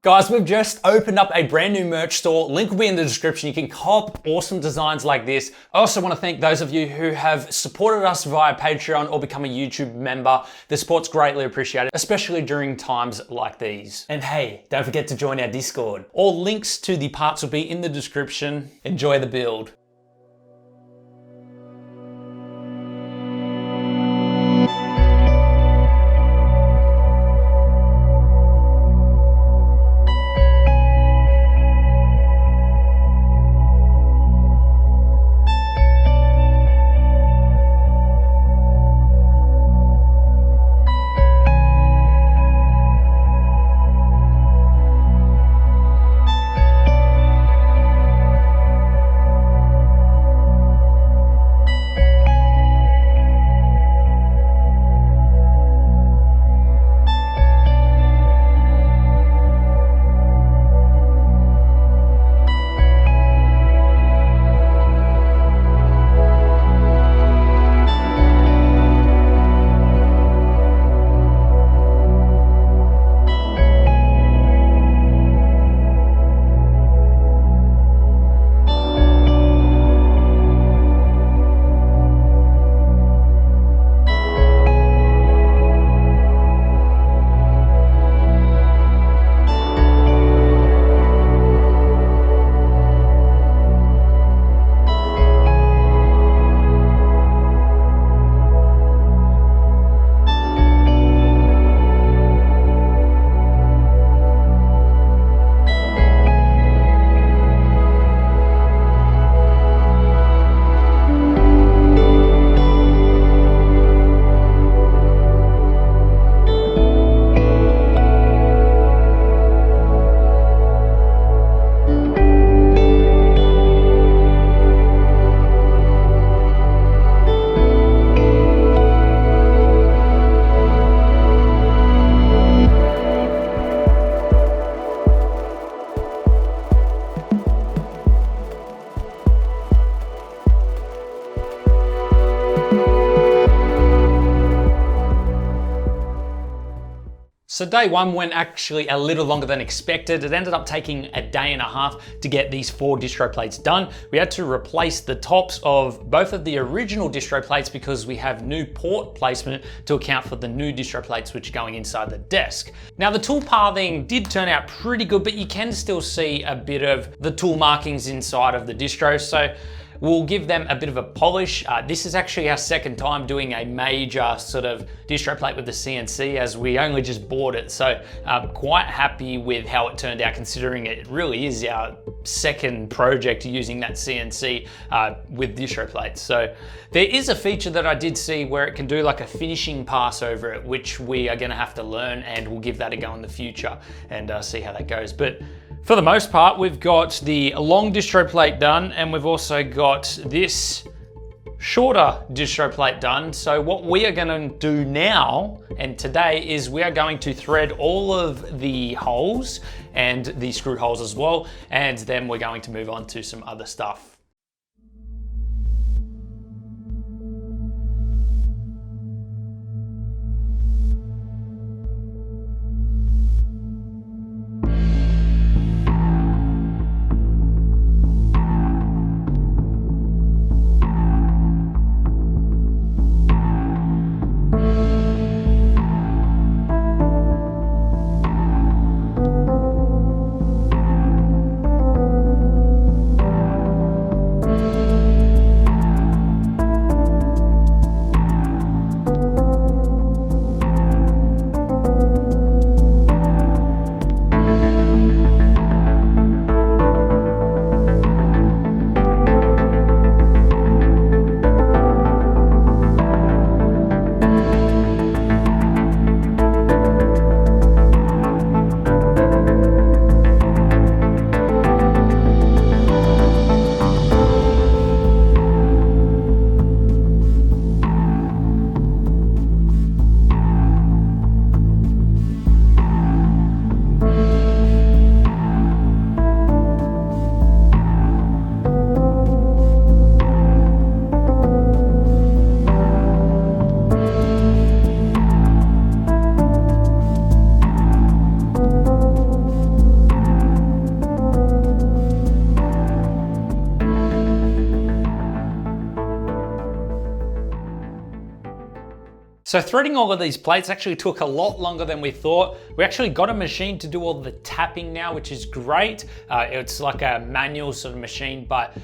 Guys, we've just opened up a brand new merch store. Link will be in the description. You can cop awesome designs like this. I also want to thank those of you who have supported us via Patreon or become a YouTube member. The support's greatly appreciated, especially during times like these. And hey, don't forget to join our Discord. All links to the parts will be in the description. Enjoy the build. So day one went actually a little longer than expected. It ended up taking a day and a half to get these 4 distro plates done. We had to replace the tops of both of the original distro plates because we have new port placement to account for the new distro plates which are going inside the desk. Now the tool pathing did turn out pretty good, but you can still see a bit of the tool markings inside of the distro. So we'll give them a bit of a polish. This is actually our second time doing a major sort of distro plate with the CNC, as we only just bought it. So I'm quite happy with how it turned out, considering it really is our second project using that CNC with distro plates. So there is a feature that I did see where it can do like a finishing pass over it, which we are gonna have to learn, and we'll give that a go in the future and see how that goes. But for the most part, we've got the long distro plate done, and we've also got this shorter distro plate done. So what we are going to do now and today is we are going to thread all of the holes and the screw holes as well, and then we're going to move on to some other stuff. So threading all of these plates actually took a lot longer than we thought. We actually got a machine to do all the tapping now, which is great. It's like a manual sort of machine, but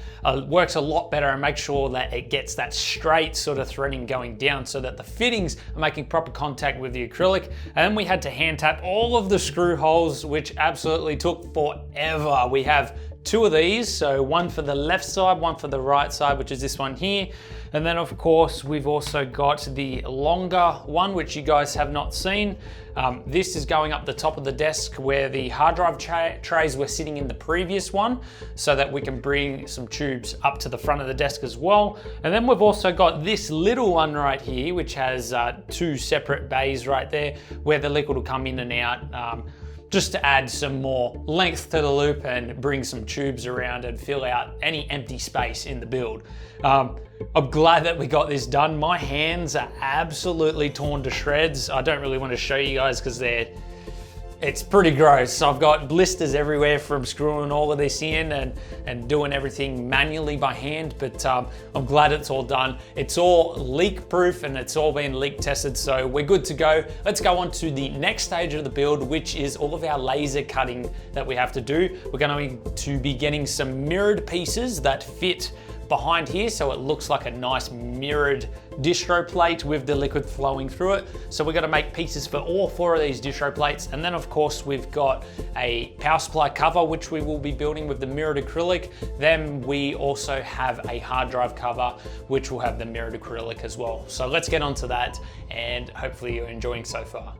works a lot better and makes sure that it gets that straight sort of threading going down so that the fittings are making proper contact with the acrylic. And then we had to hand tap all of the screw holes, which absolutely took forever. We have two of these, so one for the left side, one for the right side, which is this one here. And then of course, we've also got the longer one, which you guys have not seen. This is going up the top of the desk where the hard drive trays were sitting in the previous one, so that we can bring some tubes up to the front of the desk as well. And then we've also got this little one right here, which has two separate bays right there, where the liquid will come in and out, just to add some more length to the loop and bring some tubes around and fill out any empty space in the build. I'm glad that we got this done. My hands are absolutely torn to shreds. I don't really want to show you guys because it's pretty gross. I've got blisters everywhere from screwing all of this in and doing everything manually by hand, but I'm glad it's all done. It's all leak proof and it's all been leak tested, so we're good to go. Let's go on to the next stage of the build, which is all of our laser cutting that we have to do. We're going to be getting some mirrored pieces that fit behind here, so it looks like a nice mirrored distro plate with the liquid flowing through it. So we're going to make pieces for all four of these distro plates. And then of course we've got a power supply cover, which we will be building with the mirrored acrylic. Then we also have a hard drive cover, which will have the mirrored acrylic as well. So let's get onto that, and hopefully you're enjoying so far.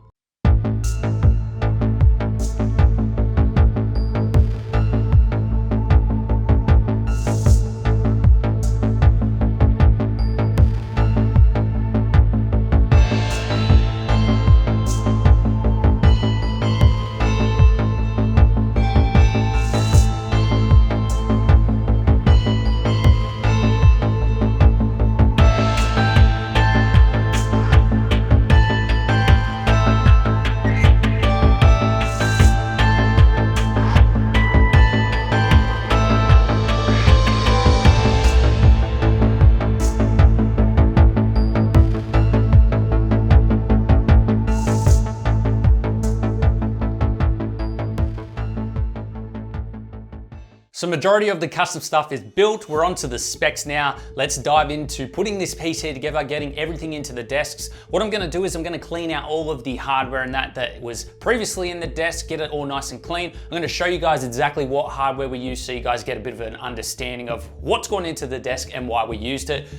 So majority of the custom stuff is built. We're onto the specs now. Let's dive into putting this piece here together, getting everything into the desks. What I'm gonna do is I'm gonna clean out all of the hardware and that was previously in the desk, get it all nice and clean. I'm gonna show you guys exactly what hardware we use so you guys get a bit of an understanding of what's gone into the desk and why we used it.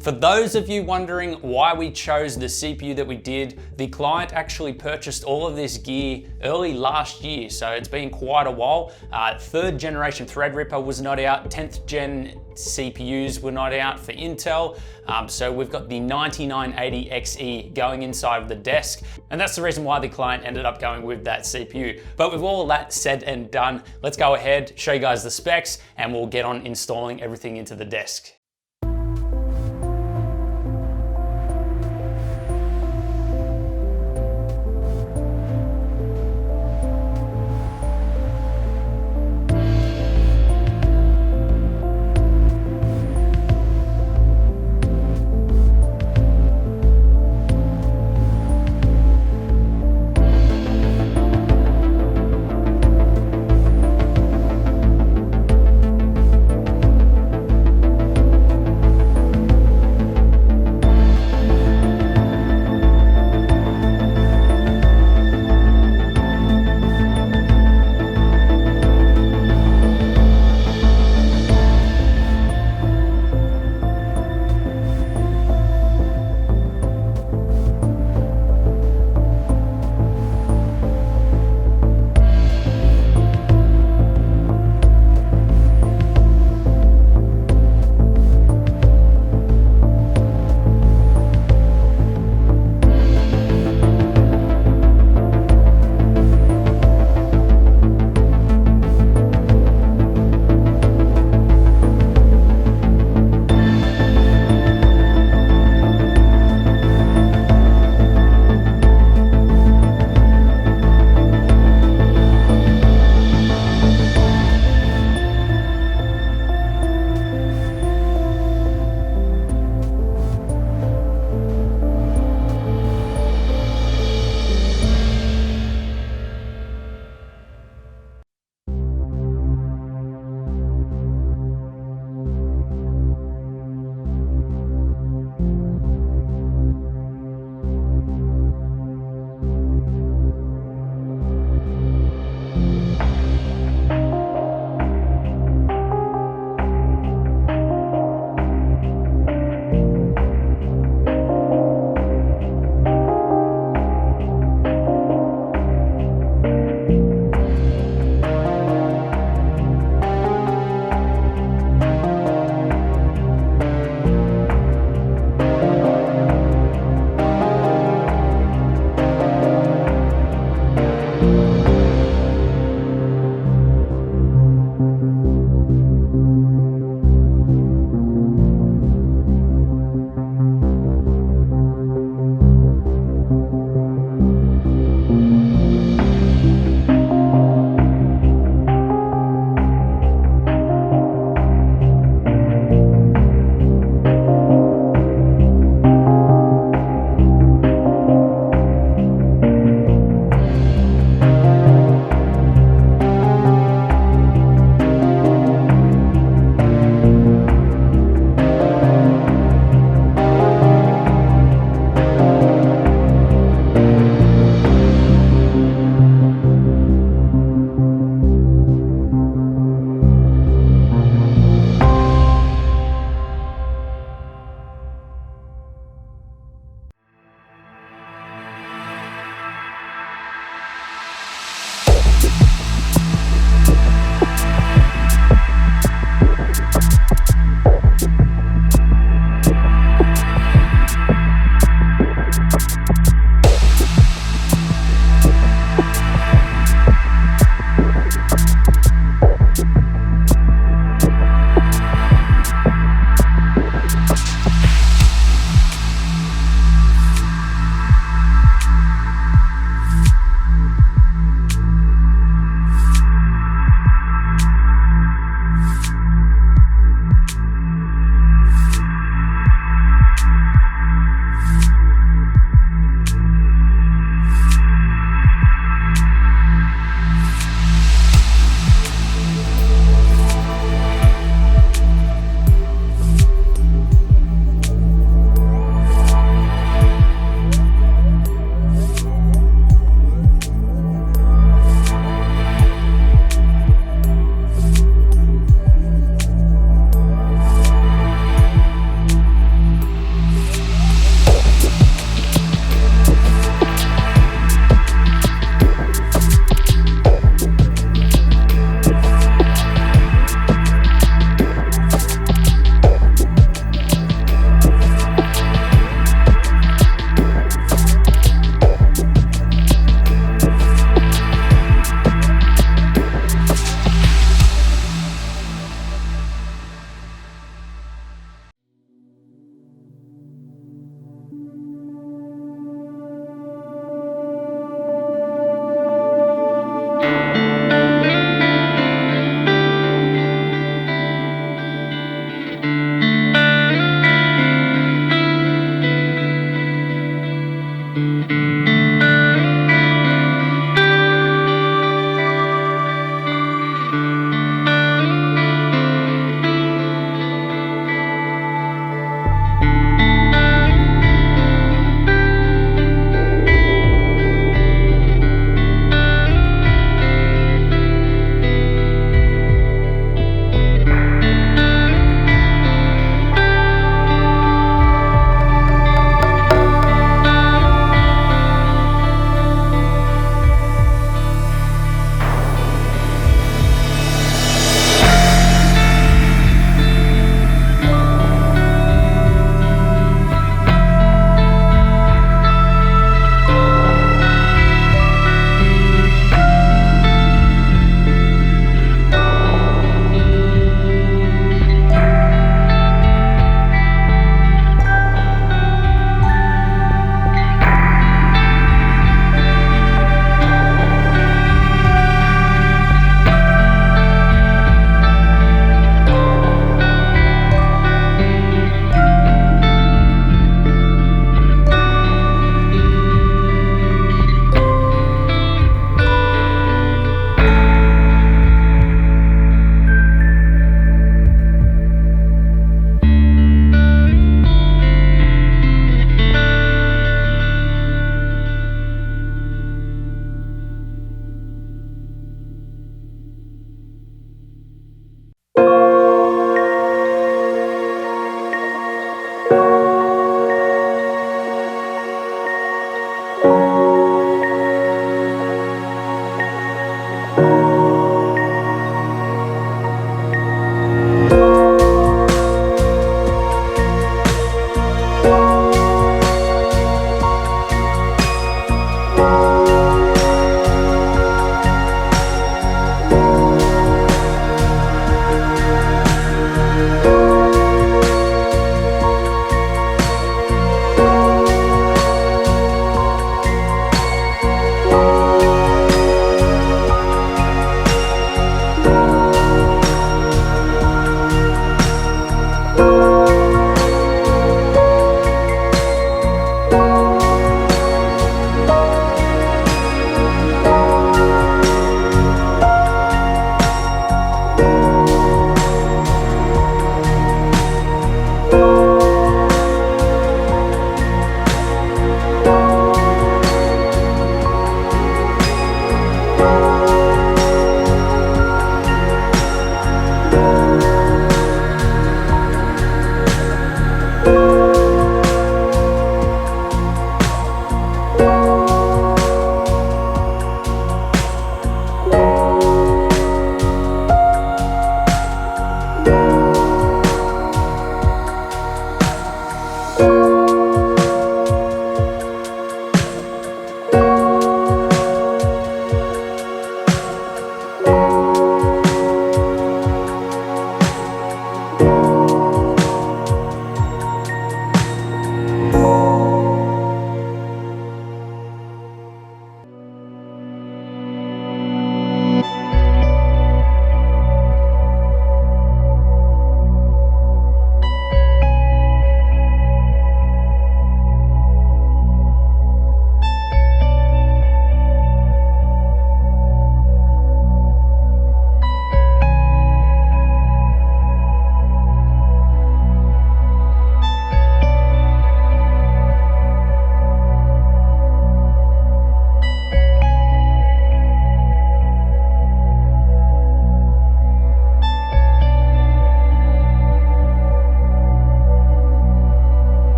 For those of you wondering why we chose the CPU that we did, the client actually purchased all of this gear early last year, so it's been quite a while. Third generation Threadripper was not out, 10th gen CPUs were not out for Intel, so we've got the 9980XE going inside of the desk, and that's the reason why the client ended up going with that CPU. But with all of that said and done, let's go ahead, show you guys the specs, and we'll get on installing everything into the desk.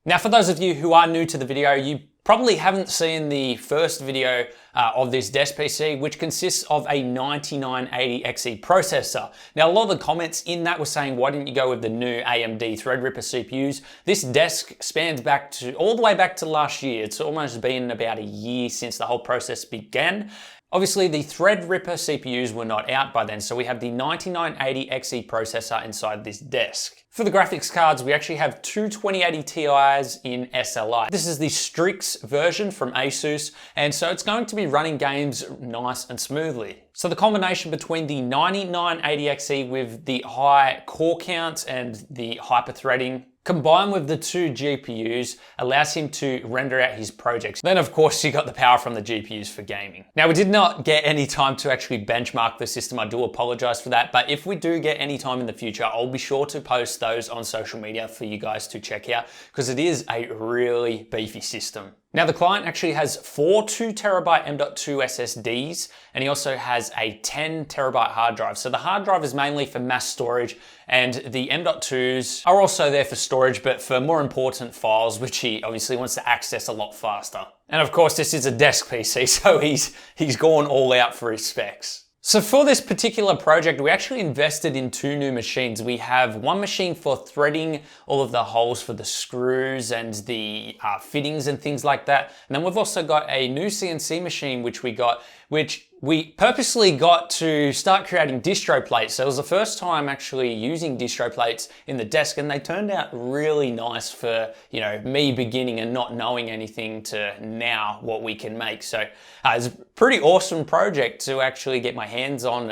Now, for those of you who are new to the video, you probably haven't seen the first video of this desk PC, which consists of a 9980XE processor. Now, a lot of the comments in that were saying, why didn't you go with the new AMD Threadripper CPUs? This desk spans back to all the way back to last year. It's almost been about a year since the whole process began. Obviously, the Threadripper CPUs were not out by then, so we have the 9980XE processor inside this desk. For the graphics cards, we actually have two 2080 Ti's in SLI. This is the Strix version from Asus, and so it's going to be running games nice and smoothly. So the combination between the 9980XE with the high core count and the hyper-threading combined with the two GPUs allows him to render out his projects. Then of course you got the power from the GPUs for gaming. Now we did not get any time to actually benchmark the system. I do apologize for that, but if we do get any time in the future, I'll be sure to post those on social media for you guys to check out because it is a really beefy system. Now the client actually has 4 2TB M.2 SSDs and he also has a 10TB hard drive. So the hard drive is mainly for mass storage and the M.2s are also there for storage but for more important files which he obviously wants to access a lot faster. And of course this is a desk PC, so he's gone all out for his specs. So for this particular project, we actually invested in 2 new machines. We have one machine for threading all of the holes for the screws and the fittings and things like that. And then we've also got a new CNC machine which we got, which we purposely got to start creating distro plates. So it was the first time actually using distro plates in the desk, and they turned out really nice for, you know, me beginning and not knowing anything to now what we can make. So it's a pretty awesome project to actually get my hands on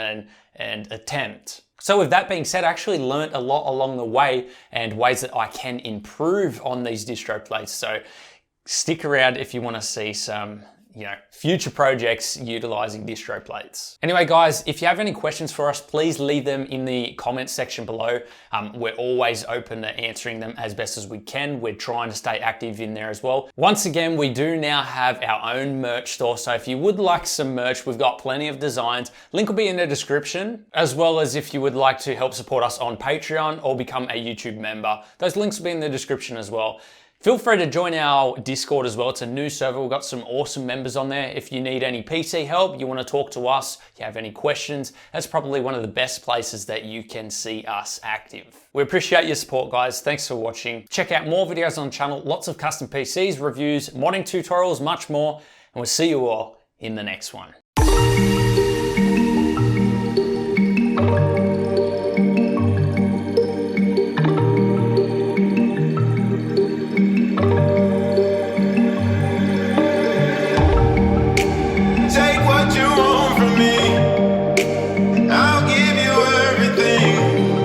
and attempt. So with that being said, I actually learned a lot along the way and ways that I can improve on these distro plates. So stick around if you want to see some, you know, future projects utilizing distro plates. Anyway, guys, if you have any questions for us, please leave them in the comments section below. We're always open to answering them as best as we can. We're trying to stay active in there as well. Once again, we do now have our own merch store. So if you would like some merch, we've got plenty of designs. Link will be in the description, as well as if you would like to help support us on Patreon or become a YouTube member. Those links will be in the description as well. Feel free to join our Discord as well. It's a new server. We've got some awesome members on there. If you need any PC help, you want to talk to us, you have any questions, that's probably one of the best places that you can see us active. We appreciate your support, guys. Thanks for watching. Check out more videos on the channel, lots of custom PCs, reviews, modding tutorials, much more, and we'll see you all in the next one.